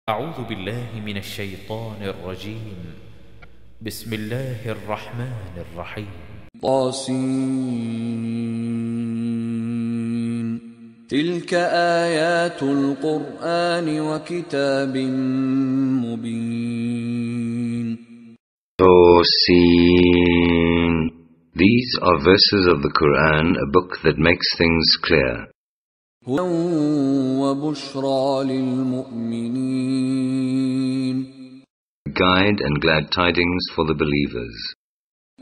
أعوذ بالله من الشيطان الرجيم. بسم الله الرحمن الرحيم. طاسين. تلك آيات القرآن وكتاب مبين. طاسين. These are verses of the Qur'an, a book that makes things clear. هدى وبشرى للمؤمنين. Guide and glad tidings for the believers.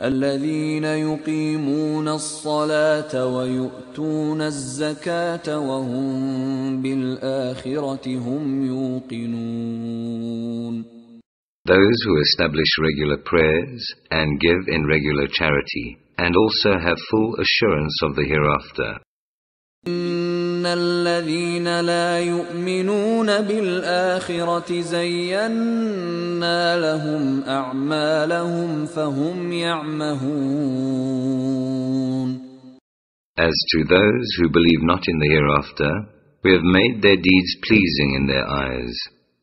الذين يقيمون الصلاة ويؤتون الزكاة وهم بالآخرة هم يوقنون. Those who establish regular prayers and give in regular charity, and also have full assurance of the hereafter. إن الذين لا يؤمنون بالآخرة زينا لهم أعمالهم فهم يعمهون. As to those who believe not in the hereafter, we have made their deeds pleasing in their eyes,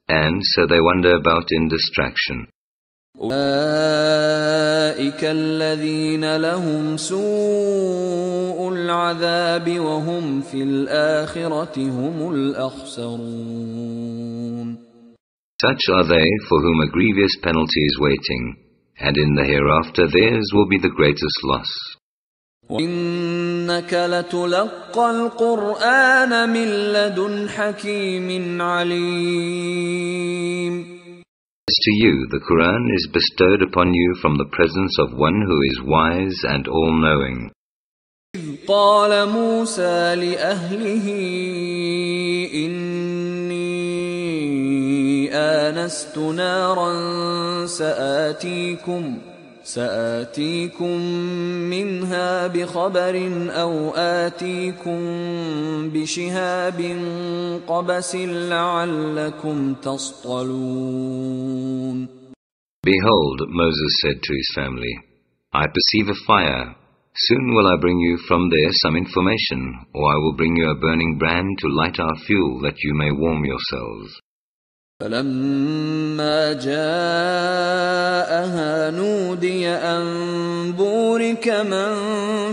and so they wander about in distraction. أولئك الذين لهم سوء العذاب وهم في الآخرة هم الأخسرون. Such are they for whom a grievous penalty is waiting, and in the hereafter theirs will be the greatest loss. وإنك لتلقى القرآن من لدن حكيم عليم. As to you, the Qur'an is bestowed upon you from the presence of one who is wise and all-knowing. إذ قال موسى لأهله إني آنست نارا سآتيكم منها بخبر أو آتيكم بشهاب قبس لعلكم تصطلون. Behold, Moses said to his family, I perceive a fire. Soon will I bring you from there some information, or I will bring you a burning brand to light our fuel that you may warm yourselves. فلما جاءها نودي أن بورك من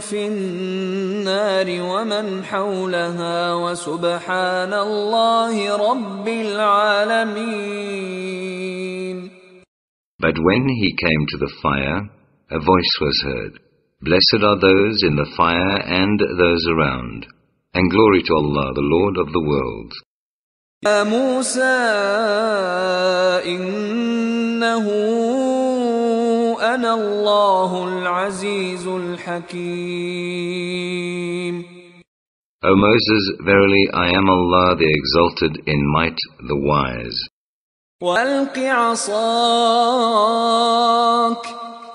في النار ومن حولها وسبحان الله رب العالمين. But when he came to the fire, a voice was heard, Blessed are those in the fire and those around, and glory to Allah, the Lord of the worlds. يا موسى إنه أنا الله العزيز الحكيم. O Moses, verily I am Allah the exalted in might, the wise. وألق عصاك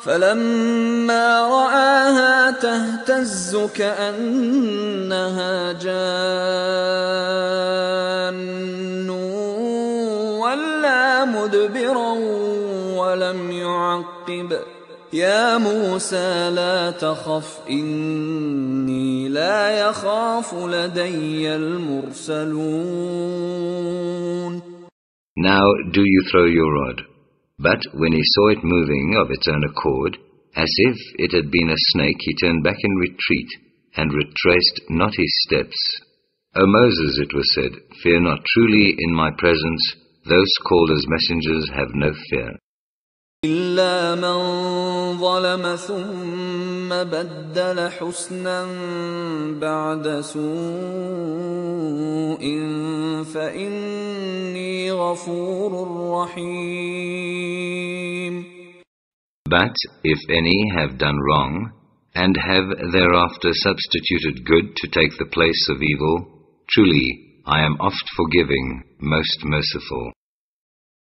فلما رآها تهتز كأنها جان ولا مدبرا ولم يعقب. يا موسى لا تخف إني لا يخاف لدي المرسلون. Now do you throw your rod. But when he saw it moving of its own accord, as if it had been a snake, he turned back in retreat, and retraced not his steps. O Moses, it was said, fear not, truly in my presence those called as messengers have no fear. إلا من ظلم ثم بدل حسنا بعد سوء فإني غفور رحيم. But if any have done wrong, and have thereafter substituted good to take the place of evil, truly I am oft forgiving, most merciful.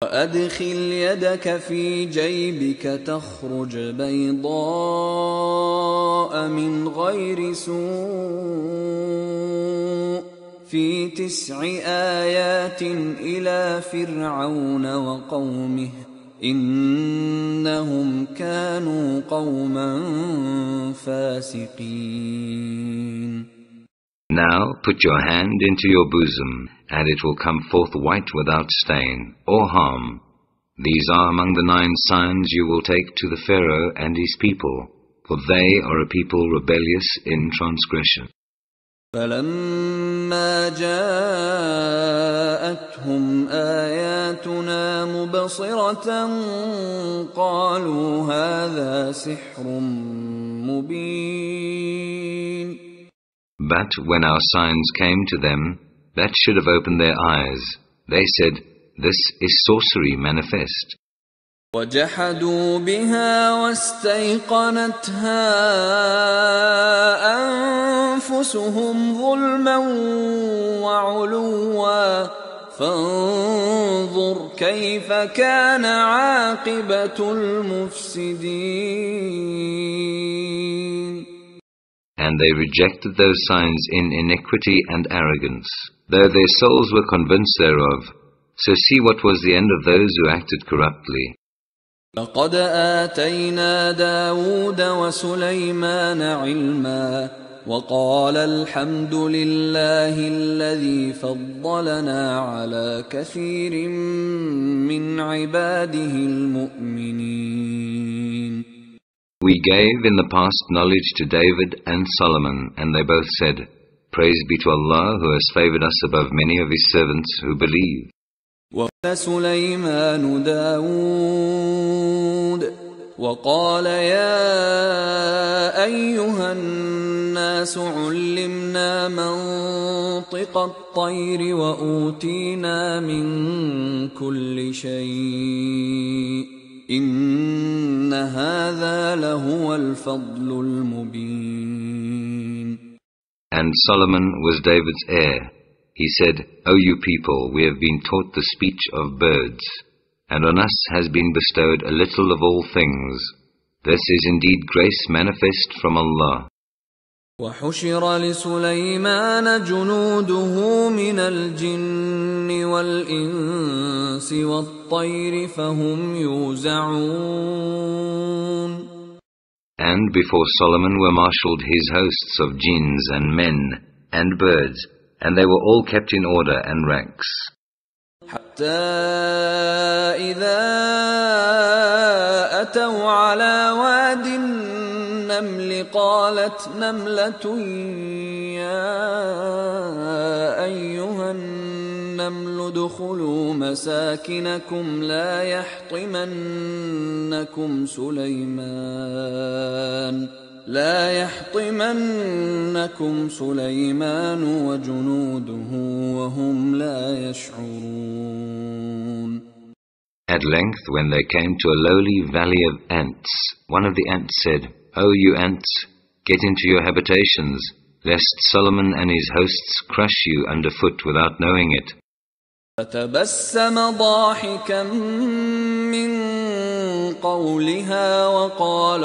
وأدخل يدك في جيبك تخرج بيضاء من غير سوء في 9 آيات إلى فرعون وقومه إنهم كانوا قوما فاسقين. Now put your hand into your bosom, and it will come forth white without stain or harm. These are among the 9 signs you will take to the Pharaoh and his people, for they are a people rebellious in transgression. فَلَمَّا جَاءَتْهُمْ آيَاتُنَا مُبْصِرَةً قَالُوا هَذَا سِحْرٌ مُبِينٌ. But when our signs came to them, that should have opened their eyes, they said, "This is sorcery manifest." وَجَحَدُوا بِهَا وَاسْتَيْقَنَتْهَا أَنفُسُهُمْ ظُلْمًا وَعُلُوًّا فَانظُرْ كَيْفَ كَانَ عَاقِبَةُ الْمُفْسِدِينَ. And they rejected those signs in iniquity and arrogance, though their souls were convinced thereof. So see what was the end of those who acted corruptly. لَقَدْ آتَيْنَا دَاوُودَ وَسُلَيْمَانَ عِلْمًا وَقَالَ الْحَمْدُ لِلَّهِ الَّذِي فَضَّلَنَا عَلَى كَثِيرٍ مِّنْ عِبَادِهِ الْمُؤْمِنِينَ. We gave in the past knowledge to David and Solomon, and they both said, "Praise be to Allah who has favored us above many of his servants who believe." وَقَالَ سُلَيْمَانُ دَاوُودَ وَقَالَ يَا أَيُّهَا النَّاسُ عُلِّمْنَا مَنطِقَ الطَّيْرِ وَأُوتِينَا مِنْ كُلِّ شَيْءٍ إِنَّ هَذَا لَهُوَ الْفَضْلُ الْمُبِينُ. And Solomon was David's heir. He said, "O you people, we have been taught the speech of birds, and on us has been bestowed a little of all things. This is indeed grace manifest from Allah." وَحُشِرَ لِسُلَيْمَانَ جُنُودُهُ مِنَ الْجِنِّ وَالْإِنسِ وَالطَّيْرِ فَهُمْ يُوزَعُونَ. And before Solomon were marshalled his hosts of jinns and men and birds, and they were all kept in order and ranks. حَتَّى إِذَا أَتَوْا عَلَى وَادِ النَّمْلِ قَالَتْ نَمْلَةٌ يَا أَيُّهَا النَّمْلُ ادْخُلُوا مَسَاكِنَكُمْ لا يحطمنكم سليمان وجنوده وهم لا يشعرون. At length, when they came to a lowly valley of ants, one of the ants said, "O you ants, get into your habitations, lest Solomon and his hosts crush you underfoot without knowing it." فتبسم ضاحكا من قولها وقال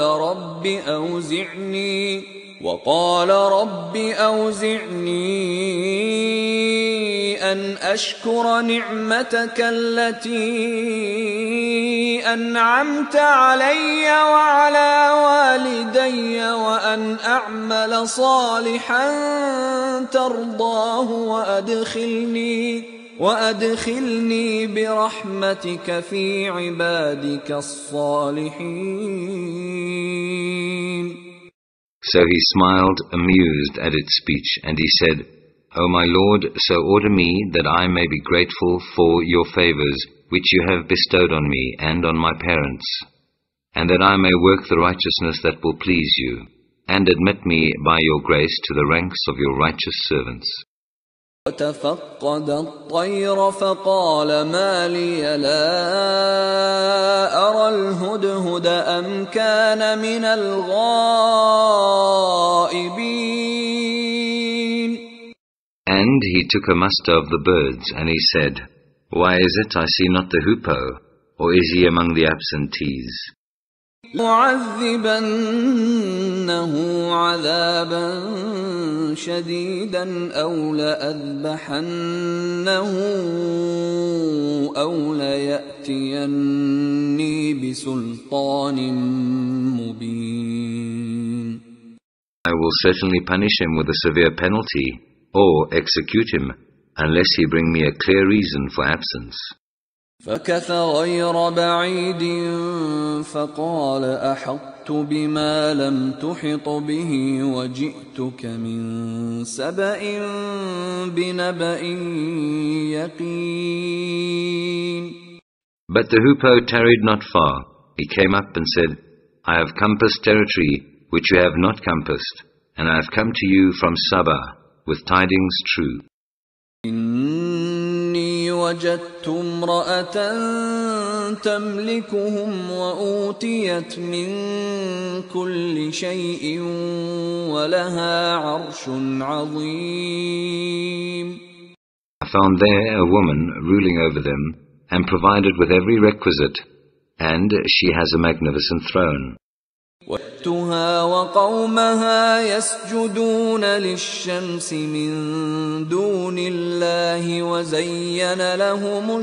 رب أوزعني أن أشكر نعمتك التي أنعمت علي وعلى والدي وأن أعمل صالحا ترضاه وأدخلني برحمتك في عبادك الصالحين. So he smiled, amused at its speech, and he said, "O my Lord, so order me that I may be grateful for your favors which you have bestowed on me and on my parents, and that I may work the righteousness that will please you, and admit me by your grace to the ranks of your righteous servants." وتفقد الطير فقال ما لي لا أرى الهدهد أم كان من الغائبين. And he took a muster of the birds, and he said, "Why is it I see not the hoopoe, or is he among the absentees?" لأعذبنه عذابا شديدا أو لأذبحنه أو ليأتيني بسلطان مبين. I will certainly punish him with a severe penalty, or execute him, unless he bring me a clear reason for absence. فكث غير بعيد فقال أحطت بما لم تحط به وجئتك من سبأ بنبأ يقين. But the hoopoe tarried not far. He came up and said, I have compassed territory which you have not compassed, and I have come to you from Saba with tidings true. إني وجدت امرأة تملكهم وأوتيت من كل شيء ولها عرش عظيم. I found there a woman ruling over them and provided with every requisite, and she has a magnificent throne. وجدتها وقومها يسجدون للشمس من دون الله وزين لهم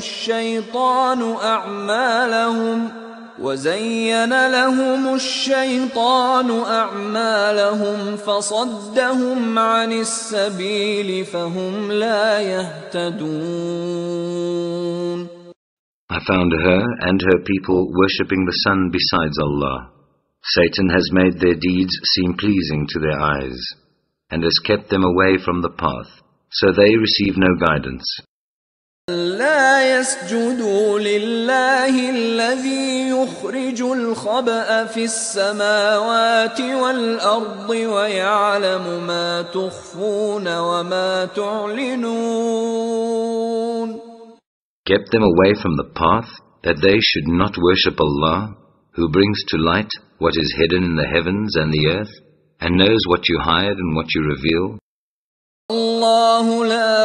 الشيطان أعمالهم فصدهم عن السبيل فهم لا يهتدون. I found her and her people worshipping the sun besides Allah. Satan has made their deeds seem pleasing to their eyes, and has kept them away from the path, so they receive no guidance. لا يسجدوا لله الذي يخرج الخبأ في السماوات والأرض ويعلم ما تخفون وما تعلنون. Kept them away from the path, that they should not worship Allah, who brings to light what is hidden in the heavens and the earth, and knows what you hide and what you reveal. الله لا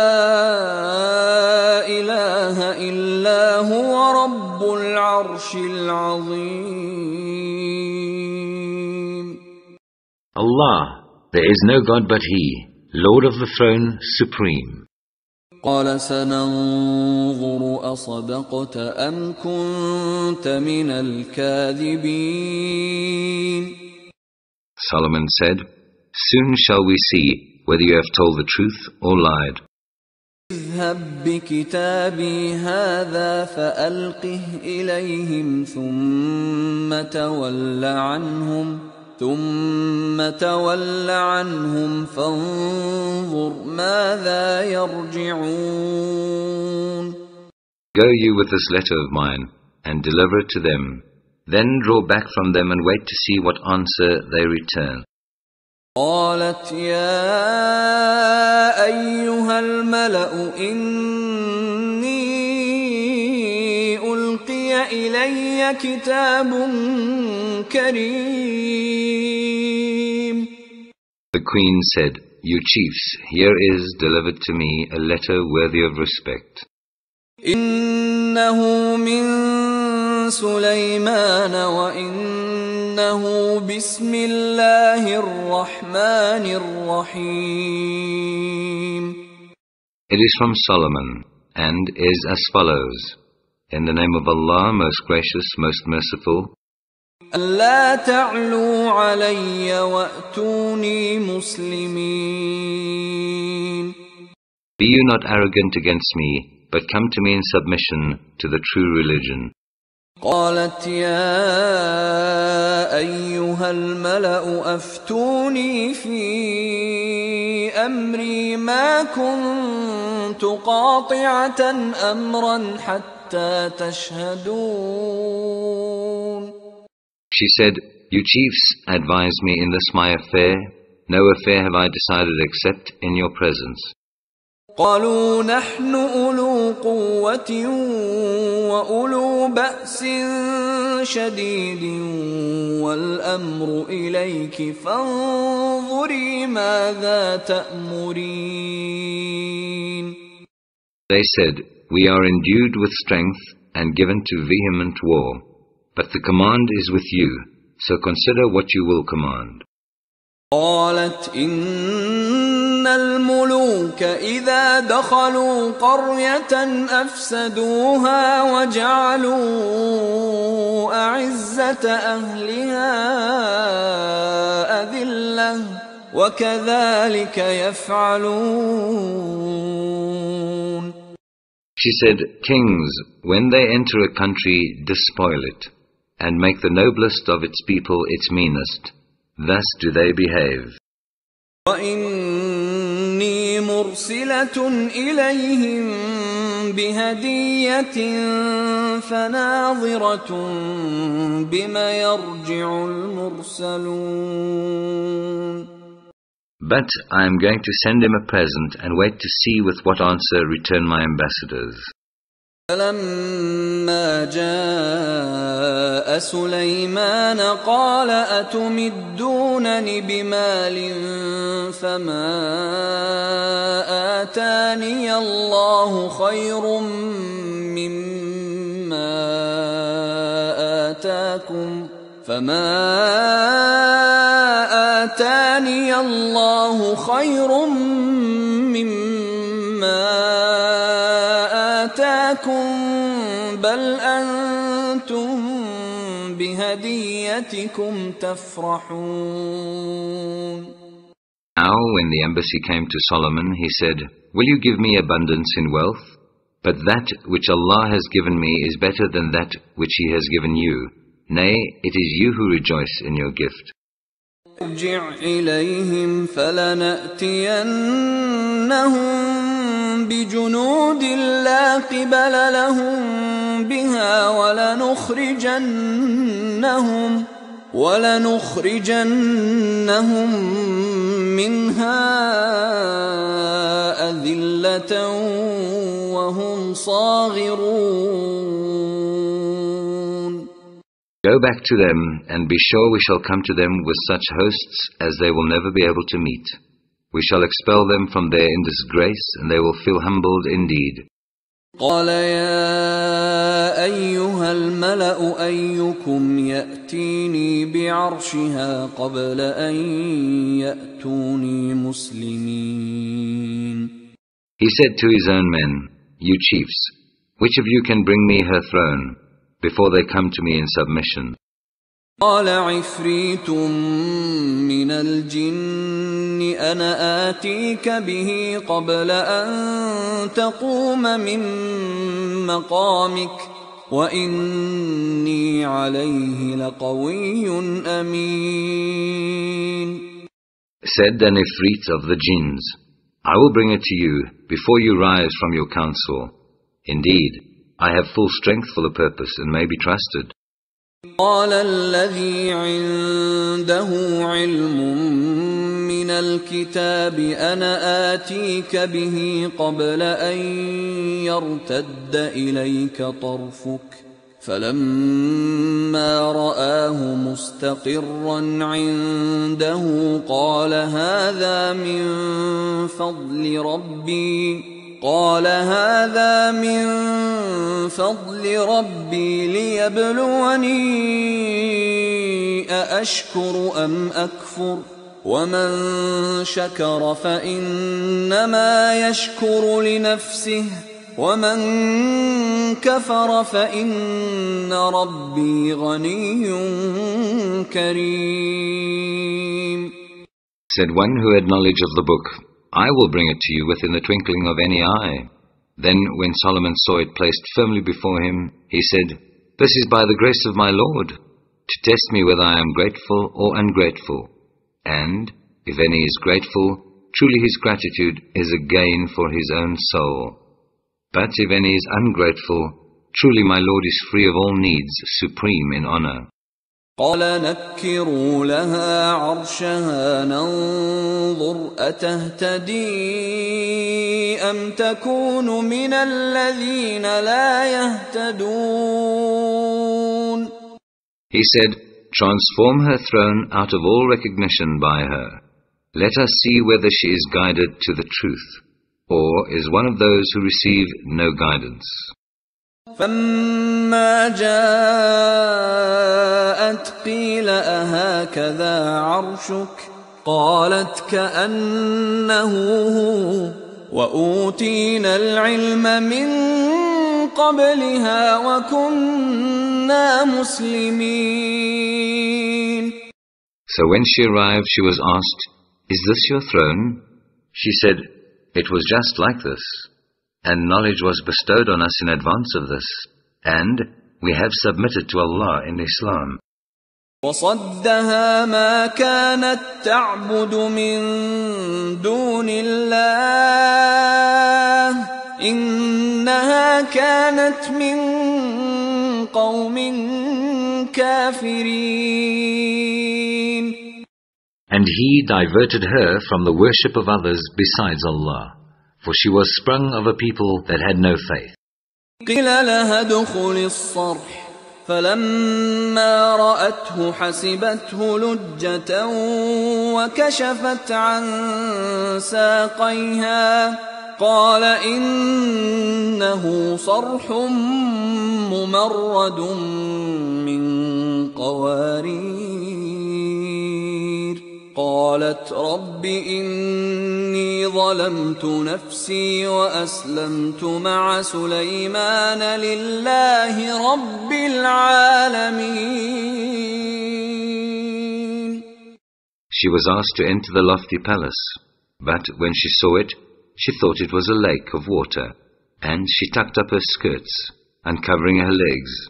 إله إلا هو رب العرش العظيم. Allah, there is no God but He, Lord of the throne supreme. قال سننظر أصدقت أم كنت من الكاذبين. Solomon said, Soon shall we see whether you have told the truth or lied. اذهب بكتابي هذا فألقه إليهم ثم تول عنهم فانظر ماذا يرجعون. Go you with this letter of mine, and deliver it to them. Then draw back from them and wait to see what answer they return. قالت يا أيها الملأ إني ألقي إلي كتاب كريم. The queen said, You chiefs, here is delivered to me a letter worthy of respect. إنه من سليمان وإنه بسم الله الرحمن الرحيم. It is from Solomon, and is as follows. In the name of Allah, most gracious, most merciful. ألا تعلوا علي وأتوني مسلمين. Be you not arrogant against me, but come to me in submission to the true religion. قالت يا أيها الملأ أفتوني في أمري ما كنت قاطعة أمرا حتى تشهدون. She said, You chiefs, advise me in this my affair. No affair have I decided except in your presence. قالوا نحن أولو قوة وأولو بأس شديد والأمر إليك فانظري ماذا تأمرين. They said, We are endued with strength and given to vehement war, but the command is with you, so consider what you will command. قالت إن الملوك إذا دخلوا قرية أفسدوها وجعلوا أعزة أهلها أذلة وكذلك يفعلون. She said, Kings, when they enter a country, despoil it, and make the noblest of its people its meanest. Thus do they behave. وَإِنِّي مُرْسِلَةٌ إِلَيْهِمْ بِهَدِيَّةٍ فَنَاظِرَةٌ بِمَ يَرْجِعُ الْمُرْسَلُونَ. But I am going to send him a present and wait to see with what answer return my ambassadors. فَلَمَّا جَاءَ سُلَيْمَانَ قَالَ أَتُمِدُّونَنِ بِمَالٍ فَمَا آتَانِيَ اللَّهُ خَيْرٌ مِّمَّا آتَاكُمْ بَلْ أَنْتُمْ بِهَدِيَّتِكُمْ تَفْرَحُونَ. Now when the embassy came to Solomon, he said, Will you give me abundance in wealth? But that which Allah has given me is better than that which He has given you. Nay, it is you who rejoice in your gift. ارْجِعْ إِلَيْهِمْ فَلَنَأْتِيَنَّهُمْ بِجُنُودٍ لَا قِبَلَ لَهُمْ بِهَا وَلَنُخْرِجَنَّهُمْ مِنْهَا أَذِلَّةً وَهُمْ صَاغِرُونَ. Go back to them, and be sure we shall come to them with such hosts as they will never be able to meet. We shall expel them from there in disgrace, and they will feel humbled indeed. قال يا أيها الملأ أيكم يأتيني بعرشها قبل أن يأتوني مسلمين. He said to his own men, You chiefs, which of you can bring me her throne before they come to me in submission? قال عفريت من الجن أنا آتيك به قبل أن تقوم من مقامك وإني عليه لقوي أمين. Said an Ifrit of the jinns, I will bring it to you before you rise from your council. Indeed, I have full strength for the purpose and may be trusted. قال الذي عنده علم من الكتاب أنا آتيك به قبل أن يرتد إليك طرفك فلما رآه مستقرا عنده قال هذا من فضل ربي ليبلوني أأشكر أم أكفر ومن شكر فإنما يشكر لنفسه ومن كفر فإن ربي غني كريم. Said one who had knowledge of the book, I will bring it to you within the twinkling of any eye. Then when Solomon saw it placed firmly before him, he said, This is by the grace of my Lord, to test me whether I am grateful or ungrateful. And, if any is grateful, truly his gratitude is a gain for his own soul. But if any is ungrateful, truly my Lord is free of all needs, supreme in honor. قال نكروا لها عرشها ننظر أتهتدي أم تكون من الذين لا يهتدون. He said, Transform her throne out of all recognition by her. Let us see whether she is guided to the truth, or is one of those who receive no guidance. فَلَمَّا جَاءَتْ قِيلَ أَهَكَذَا عَرْشُكَ قَالَتْ كَأَنَّهُ هُوَ وَأُوتِينَا الْعِلْمَ مِنْ قَبْلِهَا وَكُنَّا مُسْلِمِينَ. So when she arrived, she was asked, "Is this your throne?" She said, "It was just like this, and knowledge was bestowed on us in advance of this, and we have submitted to Allah in Islam." وصدها ما كانت تعبد من دون الله إنها كانت من قوم كافرين. And he diverted her from the worship of others besides Allah, for she was sprung of a people that had no faith. قيل لها ادخلي الصرح فلما رأته حسبته لجة وكشفت عن ساقيها قال إنه صرح ممرد من قوارير قالت رب إني ظلمت نفسي وأسلمت مع سليمان لله رب العالمين. She was asked to enter the lofty palace, but when she saw it, she thought it was a lake of water, and she tucked up her skirts, uncovering her legs.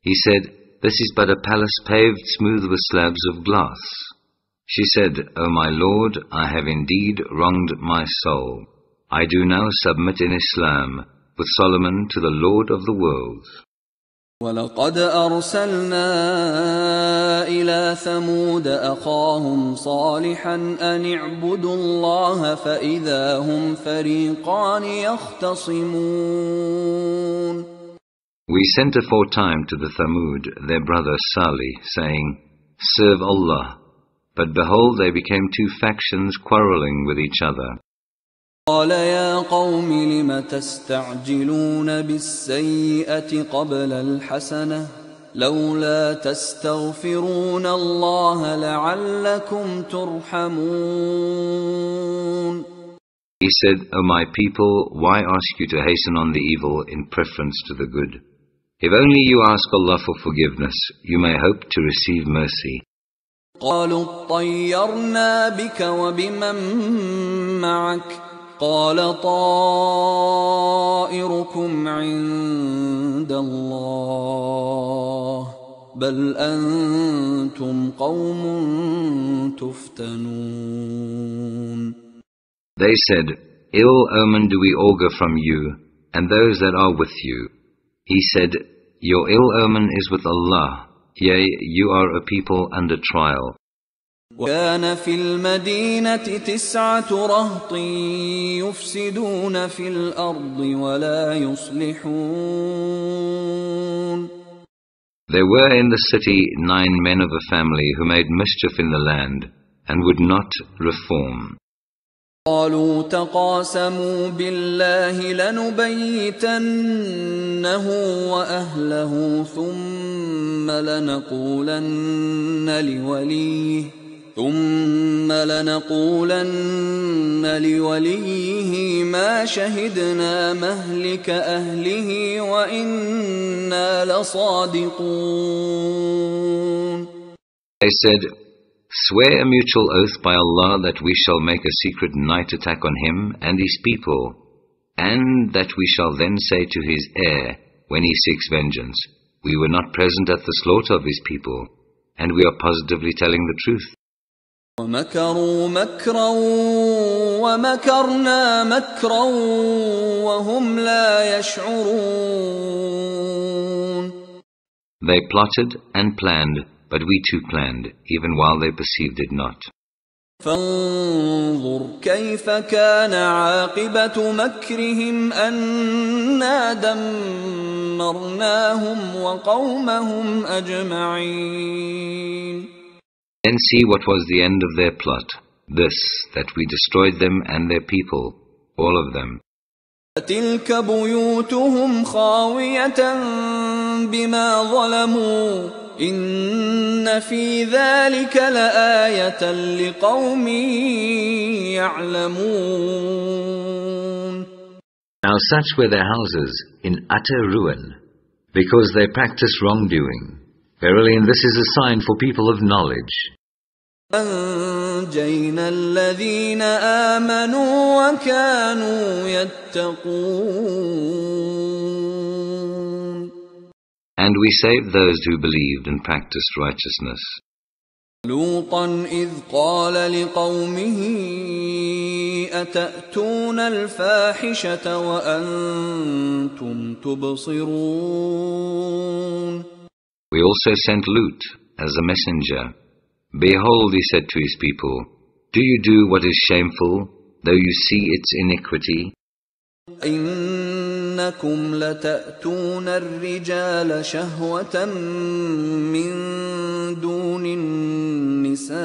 He said, "This is but a palace paved smooth with slabs of glass." She said, "O my Lord, I have indeed wronged my soul. I do now submit in Islam with Solomon to the Lord of the worlds." وَلَقَدْ أَرْسَلْنَا إِلَى ثَمُودَ أَخَاهُمْ صَالِحًا أَنِ اعْبُدُوا اللَّهَ فَإِذَا هُمْ فَرِيقَانِ يَخْتَصِمُونَ. We sent aforetime to the Thamud their brother Salih, saying, "Serve Allah." But behold, they became two factions quarreling with each other. قال يا قوم لم تستعجلون بالسيئة قبل الحسنة لولا تستغفرون الله لعلكم ترحمون. He said, "O my people, why ask you to hasten on the evil in preference to the good? If only you ask Allah for forgiveness, you may hope to receive mercy." قالوا اطيرنا بك وبمن معك قال طائركم عند الله بل أنتم قوم تفتنون. They said, "Ill omen do we augur from you and those that are with you." He said, "Your ill omen is with Allah. Yea, you are a people under trial." وَكَانَ فِي الْمَدِينَةِ 9 رَهْطٍ يُفْسِدُونَ فِي الْأَرْضِ وَلَا يُصْلِحُونَ. There were in the city 9 men of a family who made mischief in the land and would not reform. قالوا تقاسموا بالله لنبيتنه وأهله ثم لنقولن لوليه ما شهدنا مهلك أهله وإنا لصادقون. They said, "Swear a mutual oath by Allah that we shall make a secret night attack on him and his people, and that we shall then say to his heir, when he seeks vengeance, we were not present at the slaughter of his people, and we are positively telling the truth." وَمَكَرُوا مَكْرًا وَمَكَرْنَا مَكْرًا وَهُمْ لَا يَشْعُرُونَ. They plotted and planned, but we too planned, even while they perceived it not. فانظر كيف كان عاقبة مكرهم أنا دمرناهم وقومهم أجمعين. Then see what was the end of their plot, this, that we destroyed them and their people, all of them. تلك بيوتهم خاوية بما ظلموا إن في ذلك لآية لقوم يعلمون. Now such were their houses in utter ruin, because they practiced wrongdoing. Verily, and this is a sign for people of knowledge. أنجينا الذين آمنوا وكانوا يتقون. And we saved those who believed and practiced righteousness. لوطا إذ قال لقومه أتأتون الفاحشة وأنتم تبصرون. We also sent Lut as a messenger. Behold, he said to his people, do you do what is shameful, though you see its iniquity? إنكم لتأتون الرجال شهوة من دون النساء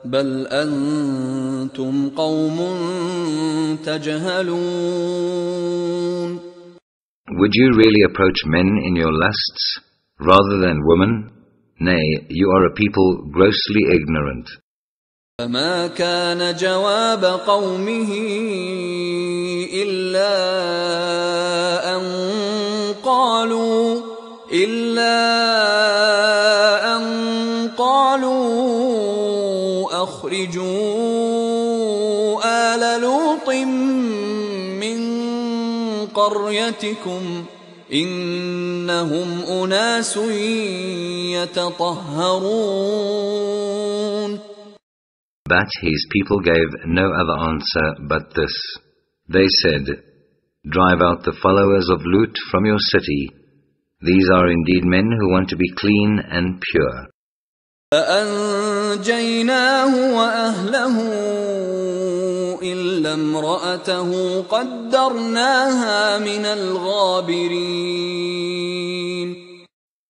بل أنتم قوم تجهلون. Would you really approach men in your lusts rather than women? Nay, you are a people grossly ignorant. فما كان جواب قومه إلا أن قالوا أخرجوا آل لوط من قريتكم إنهم أناس يتطهرون. But his people gave no other answer but this. They said, drive out the followers of Lut from your city. These are indeed men who want to be clean and pure. فأنجيناه وأهله إلا امرأته قدرناها من الغابرين.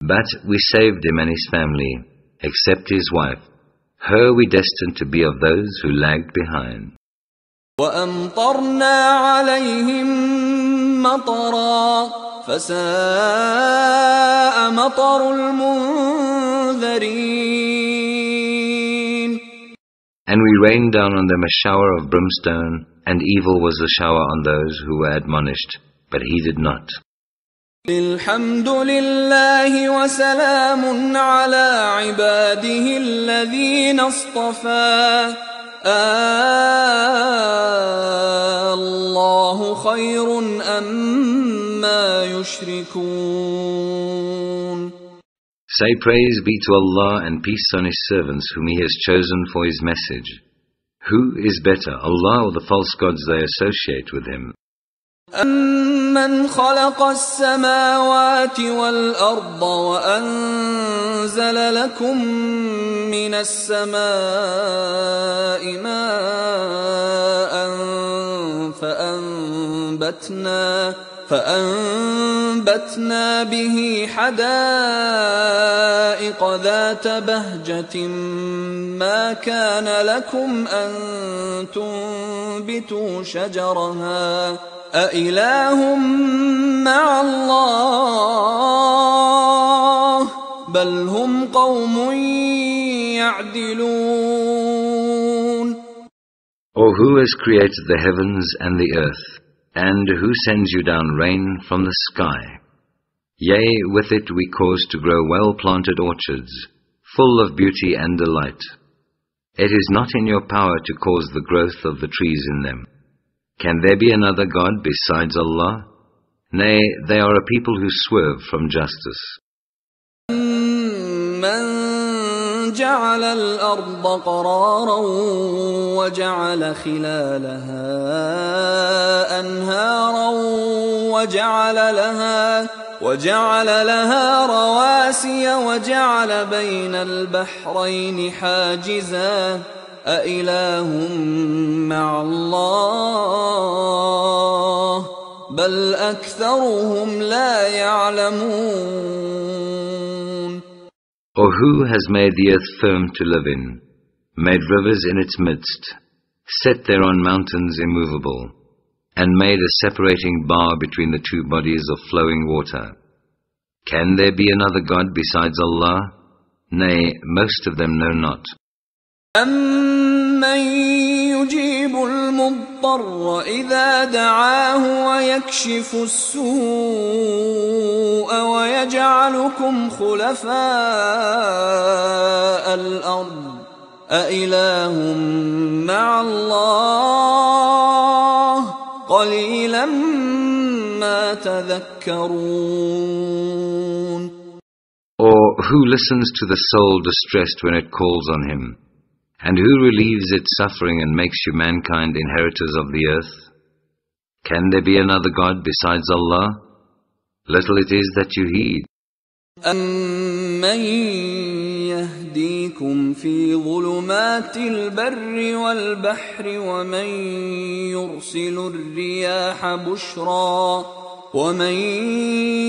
But we saved him and his family, except his wife. Her we destined to be of those who lagged behind. وأمطرنا عليهم مطرا فساء مطر المنذرين. And we rained down on them a shower of brimstone, and evil was the shower on those who were admonished, but he did not. الحمد لله وسلام على عباده الذين اصطفى الله خير أما يشركون. Say praise be to Allah and peace on His servants whom He has chosen for His message. Who is better, Allah or the false gods they associate with Him? أَمَّنْ خَلَقَ السَّمَاوَاتِ وَالْأَرْضَ وَأَنزَلَ لَكُم مِّنَ السَّمَاءِ مَاءً فَأَنبَتْنَا بِهِ حَدَائِقَ ذَاتَ بَهْجَةٍ مَا كَانَ لَكُمْ أَن تُنبِتُوا شَجَرَهَا أَإِلَٰهٌ مَّعَ اللَّهِ بَلْ هُمْ قَوْمٌ يَعْدِلُونَ. Or who has created the heavens and the earth, and who sends you down rain from the sky? Yea, with it we cause to grow well-planted orchards, full of beauty and delight. It is not in your power to cause the growth of the trees in them. Can there be another God besides Allah? Nay, they are a people who swerve from justice. من جعل الأرض قرارا وجعل خلالها أنهارا وجعل لها رواسي وجعل بين البحرين حاجزا أإله مع الله بل أكثرهم لا يعلمون. Or who has made the earth firm to live in, made rivers in its midst, set thereon mountains immovable, and made a separating bar between the two bodies of flowing water? Can there be another God besides Allah? Nay, most of them know not. أَمَّن يُجِيبُ الْمُضْطَرَّ إِذَا دَعَاهُ وَيَكْشِفُ السُّوءَ ويجعلكم خلفاء الأرض أإله مع الله قليلا ما تذكرون. Or who listens to the soul distressed when it calls on him, and who relieves its suffering and makes you mankind inheritors of the earth? Can there be another God besides Allah? Little it is that you heed. أَمَّن يَهْدِيكُمْ فِي ظُلُمَاتِ الْبَرِّ وَالْبَحْرِ وَمَن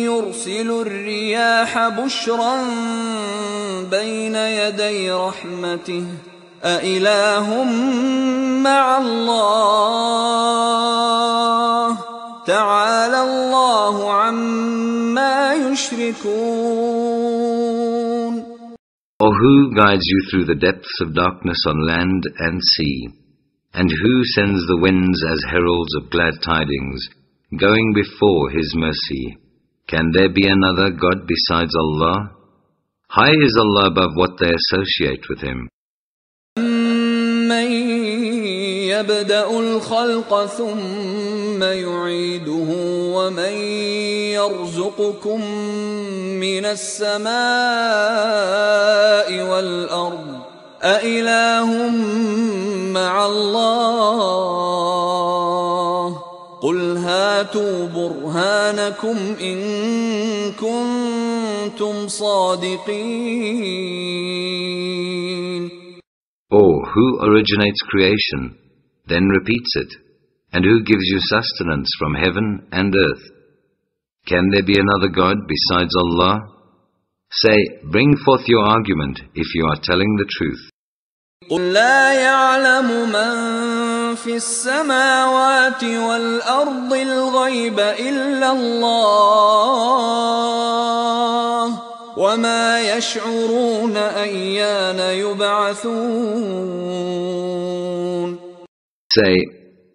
يُرْسِلُ الرِّيَاحَ بُشْرًا بَيْنَ يَدَيْ رَحْمَتِهِ أَإِلَٰهٌ مَّعَ اللَّهِ تعالى الله عما يشركون. Or who guides you through the depths of darkness on land and sea, and who sends the winds as heralds of glad tidings, going before His mercy? Can there be another God besides Allah? High is Allah above what they associate with Him. يبدأ الخلق ثم يعيده ومن يرزقكم من السماء والأرض أإله مع الله قل هاتوا برهانكم إن كنتم صادقين. Or who originates creation, then repeats it, and who gives you sustenance from heaven and earth? Can there be another God besides Allah? Say, bring forth your argument if you are telling the truth. قُل لَّا يَعْلَمُ مَن فِي السَّمَاوَاتِ وَالْأَرْضِ الْغَيْبَ إِلَّا اللَّهُ وَمَا يَشْعُرُونَ أَيَّانَ يُبْعَثُونَ. Say,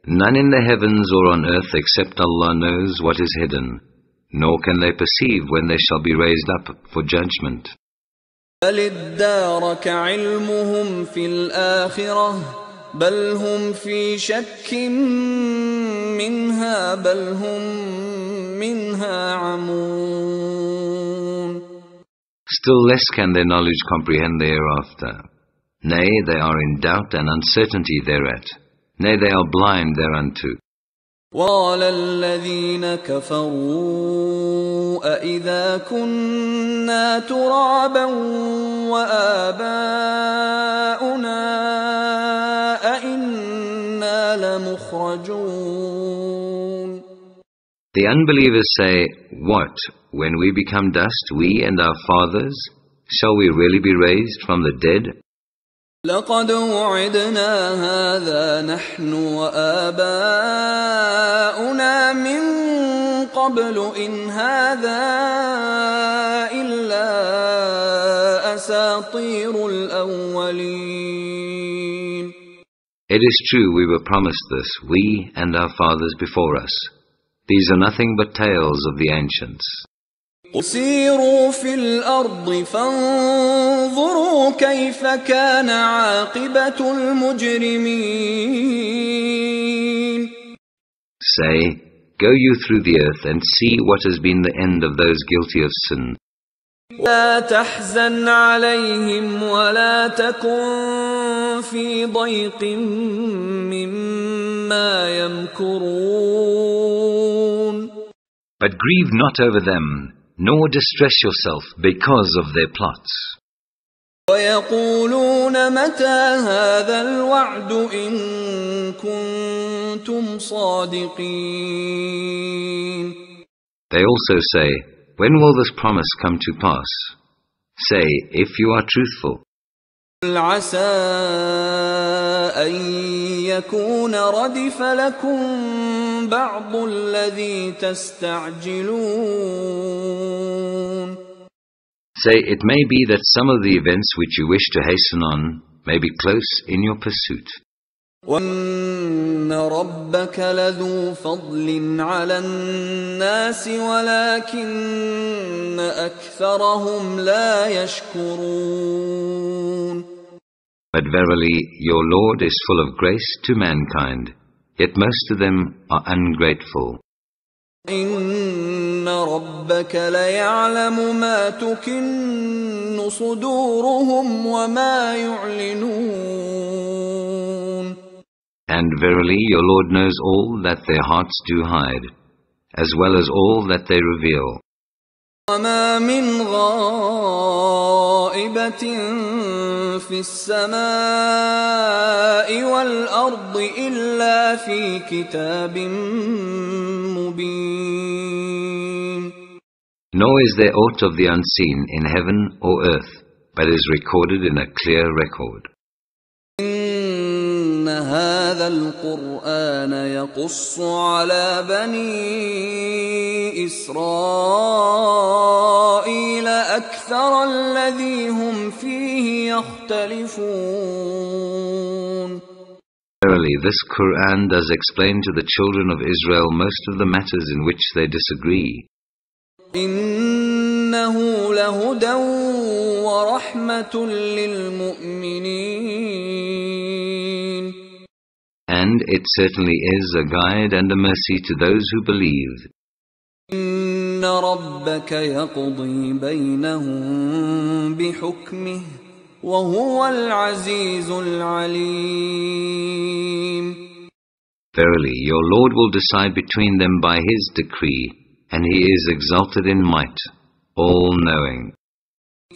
none in the heavens or on earth except Allah knows what is hidden, nor can they perceive when they shall be raised up for judgment. بَلِ ادَّارَكَ عِلْمُهُمْ فِي الْآخِرَةِ بَلْ هُمْ فِي شَكٍّ مِّنْهَا بَلْ هُمْ مِنْهَا عَمُونَ. Still less can their knowledge comprehend the hereafter. Nay, they are in doubt and uncertainty thereat. Nay, they are blind thereunto. وَقَالَ الَّذِينَ كَفَرُوا أَإِذَا كُنَّا تُرَابًا وَآبَاؤُنَا أَإِنَّا لَمُخْرَجُونَ. The unbelievers say, what, when we become dust, we and our fathers, shall we really be raised from the dead? لَقَدْ وُعِدْنَا هَذَا نَحْنُ وَآبَاؤُنَا مِن قَبْلُ إِنْ هَذَا إِلَّا أَسَاطِيرُ الْأَوَّلِينَ. It is true we were promised this, we and our fathers before us. These are nothing but tales of the ancients. سِيرُوا فِي الْأَرْضِ فَانظُرُوا كَيْفَ كَانَ عَاقِبَةُ الْمُجْرِمِينَ. Say, go you through the earth and see what has been the end of those guilty of sin. لَا تَحْزَنْ عَلَيْهِمْ وَلَا تَكُنْ فِي ضَيْقٍ مِّمَّا يَمْكُرُونَ. But grieve not over them, nor distress yourself because of their plots. وَيَقُولُونَ مَتَى هَذَا الْوَعْدُ إِن كُنتُمْ صَادِقِينَ. They also say, when will this promise come to pass? Say, if you are truthful. قُلْ عَسَىٰ أَن يَكُونَ رَدِفَ لَكُم بَعْضُ الَّذِي تَسْتَعْجِلُونَ. Say, it may be that some of the events which you wish to hasten on may be close in your pursuit. وَإِنَّ رَبَّكَ لَذُو فَضْلٍ عَلَى النَّاسِ وَلَكِنَّ أَكْثَرَهُمْ لَا يَشْكُرُونَ. But verily, your Lord is full of grace to mankind, yet most of them are ungrateful. إِنَّ رَبَّكَ لَيَعْلَمُ مَا تُكِنُّ صُدُورُهُمْ وَمَا يُعْلِنُونَ. And verily, your Lord knows all that their hearts do hide, as well as all that they reveal. وَمَا مِنْ غَائِبَةٍ فِي السَّمَاءِ وَالْأَرْضِ إِلَّا فِي كِتَابٍ مُبِينٍ. Nor is there aught of the unseen in heaven or earth, but is recorded in a clear record. إِنَّ هَذَا الْقُرْآنَ يَقُصُّ عَلَى بَنِي إِسْرَائِيلَ أَكْثَرَ الَّذِي هُمْ فِيهِ يَخْتَلِفُونَ. Verily, this Qur'an does explain to the children of Israel most of the matters in which they disagree. إِنَّهُ لَهُدًى وَرَحْمَةٌ لِّلْمُؤْمِنِينَ. And it certainly is a guide and a mercy to those who believe. إِنَّ رَبَّكَ يَقْضِي بَيْنَهُم بِحُكْمِهِ وَهُوَ الْعَزِيزُ الْعَلِيمُ. Verily, your Lord will decide between them by His decree, and He is exalted in might, all-knowing.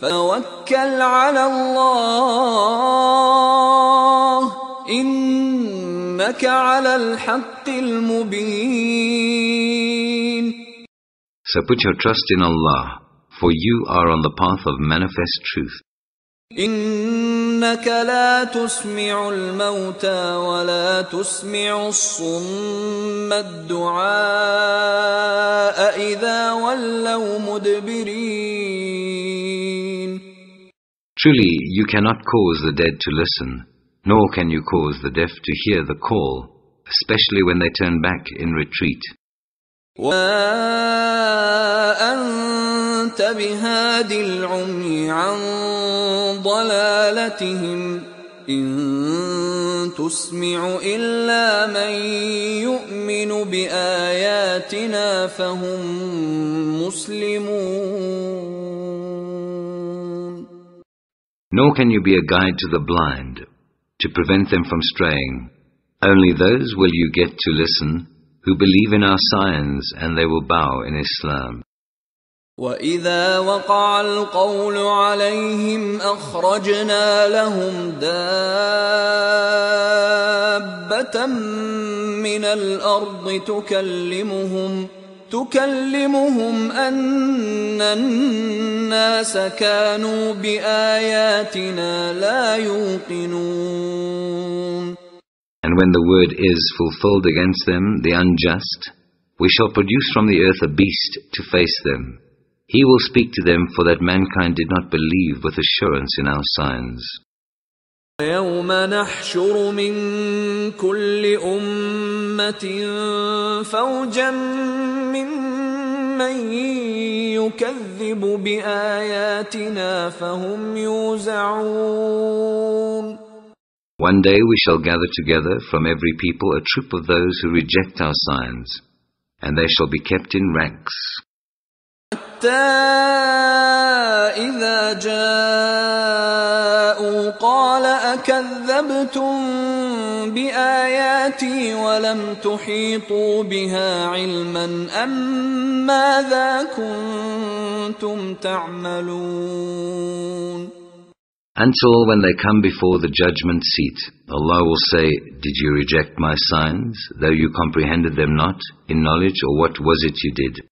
فَتَوَكَّلْ عَلَى اللَّهِ إِنَّكَ عَلَى الْحَقِّ الْمُبِينِ. So put your trust in Allah, for you are on the path of manifest truth. إِنَّكَ لَا تُسْمِعُ الْمَوْتَى وَلَا تُسْمِعُ الصُّمَّ الدُّعَاءَ إِذَا وَلَّوْا مُدْبِرِينَ. Truly, you cannot cause the dead to listen, nor can you cause the deaf to hear the call, especially when they turn back in retreat. وَمَا أَنْتَ بِهَادِ الْعُمْيِ عَنْ ضَلَالَتِهِمْ إِن تُسْمِعُ إِلَّا مَنْ يُؤْمِنُ بِآيَاتِنَا فَهُمْ مُسْلِمُونَ. Nor can you be a guide to the blind, to prevent them from straying. Only those will you get to listen who believe in our signs, and they will bow in Islam. وَإِذَا وَقَعَ الْقَوْلُ عَلَيْهِمْ أَخْرَجْنَا لَهُمْ دَابَّةً مِّنَ الْأَرْضِ تُكَلِّمُهُمْ أَنَّ النَّاسَ كَانُوا بِآيَاتِنَا لَا يُوقِنُونَ. And when the word is fulfilled against them, the unjust, we shall produce from the earth a beast to face them. He will speak to them, for that mankind did not believe with assurance in our signs. يَوْمَ نَحْشُرُ مِنْ كُلِّ أُمَّةٍ فَوْجًا مِّمَّن يُكَذِّبُ بِآيَاتِنَا فَهُمْ يُوزَعُونَ. One day we shall gather together from every people a troop of those who reject our signs, and they shall be kept in ranks. حَتَّى إِذَا جَاءُوا قَالَ أَكَذَّبْتُمْ بِآيَاتِي وَلَمْ تُحِيطُوا بِهَا عِلْمًا أَمْ مَاذَا كُنْتُمْ تَعْمَلُونَ. Until when they come before the judgment seat, Allah will say, did you reject my signs, though you comprehended them not in knowledge, or what was it you did?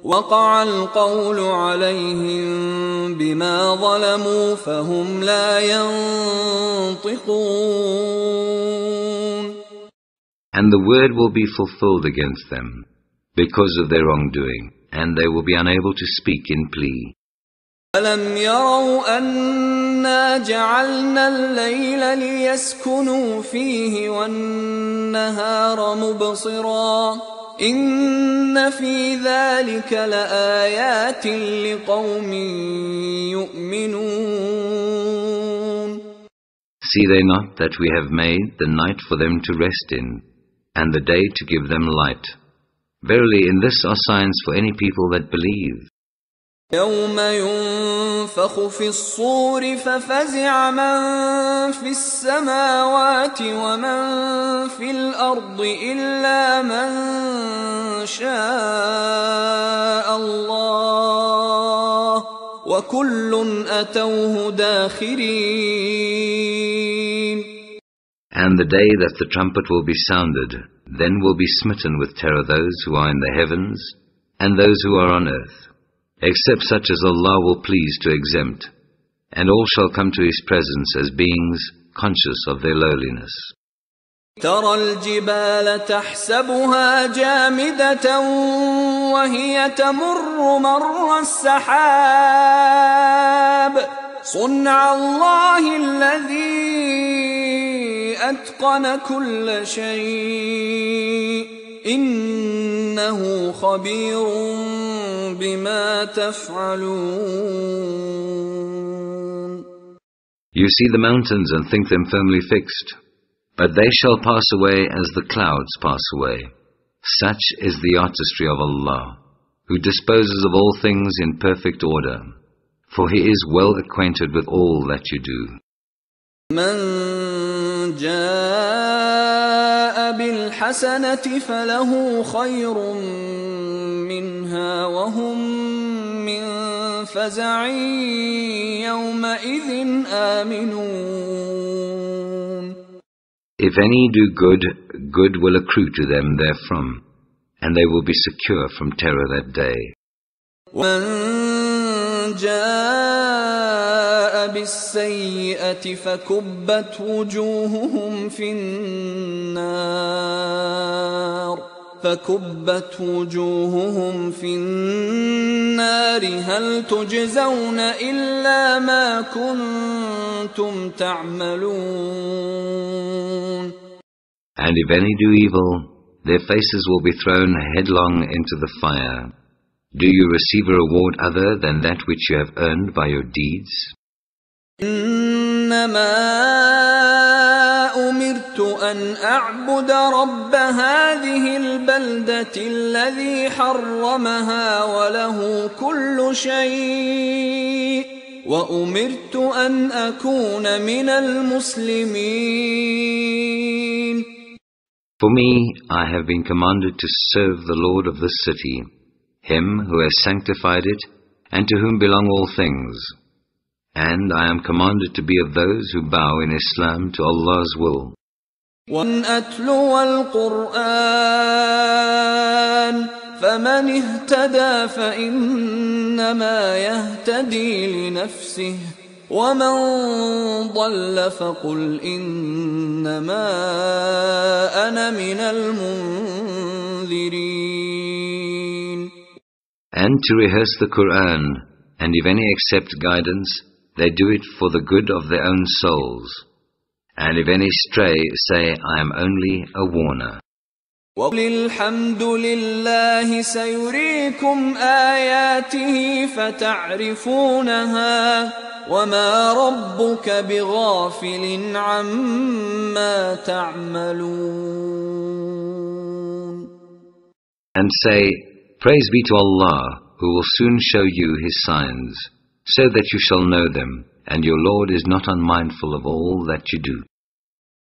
وَقَعَ الْقَوْلُ عَلَيْهِمْ بِمَا ظَلَمُوا فَهُمْ لَا يَنطِقُونَ. And the word will be fulfilled against them because of their wrongdoing, and they will be unable to speak in plea. أَلَمْ يَرَوْا أَنَّا جَعَلْنَا اللَّيْلَ لِيَسْكُنُوا فِيهِ وَالنَّهَارَ مُبْصِرًا إِنَّ فِي ذَلِكَ لَآيَاتٍ لِقَوْمٍ يُؤْمِنُونَ. See they not that we have made the night for them to rest in, and the day to give them light? Verily, in this are signs for any people that believe. يَوْمَ يُنفَخُ فِي الصُّورِ فَفَزِعَ مَن فِي السَّمَاوَاتِ وَمَن فِي الْأَرْضِ إِلَّا مَن شَاءَ اللَّهُ وَكُلٌّ أَتَوْهُ دَاخِرِينَ. And the day that the trumpet will be sounded, then will be smitten with terror those who are in the heavens and those who are on earth, except such as Allah will please to exempt, and all shall come to His presence as beings conscious of their lowliness. ترى الجبال تحسبها جامدة وهي تمر مر السحاب صنع الله الذي أتقن كل شيء إنه خبير بما تفعلون. You see the mountains and think them firmly fixed, but they shall pass away as the clouds pass away. Such is the artistry of Allah, who disposes of all things in perfect order, for He is well acquainted with all that you do. من جاء بالحسنة فله خير منها وهم من فزع يومئذ آمنون. If any do good, good will accrue to them therefrom, and they will be secure from terror that day. وَمَن جَاءَ بِالسَّيِّئَةِ فَكُبَّتْ وُجُوهُهُمْ فِي النَّارِ هَلْ تُجْزَوْنَ إِلَّا مَا كُنتُمْ تَعْمَلُونَ. And if any do evil, their faces will be thrown headlong into the fire. Do you receive a reward other than that which you have earned by your deeds? إِنَّمَا أُمِرْتُ أَنْ أَعْبُدَ رَبَّ هَذِهِ الْبَلْدَةِ الَّذِي حَرَّمَهَا وَلَهُ كُلُّ شَيْءٍ وَأُمِرْتُ أَنْ أَكُونَ مِنَ الْمُسْلِمِينَ. For me, I have been commanded to serve the Lord of this city, Him who has sanctified it, and to whom belong all things. And I am commanded to be of those who bow in Islam to Allah's will. وَأَنْ أَتْلُوَ الْقُرْآنَ فَمَنِ اهْتَدَى فَإِنَّمَا يَهْتَدِي لِنَفْسِهِ وَمَنْ ضَلَّ فَقُلْ إِنَّمَا أَنَا مِنَ الْمُنذِرِينَ. And to rehearse the Qur'an, and if any accept guidance, they do it for the good of their own souls. And if any stray, say, I am only a warner. وَقُلِ الْحَمْدُ لِلَّهِ سَيُرِيكُمْ آيَاتِهِ فَتَعْرِفُونَهَا وَمَا رَبُّكَ بِغَافِلٍ عَمَّا تَعْمَلُونَ. And say, Praise be to Allah, who will soon show you His signs, so that you shall know them, and your Lord is not unmindful of all that you do.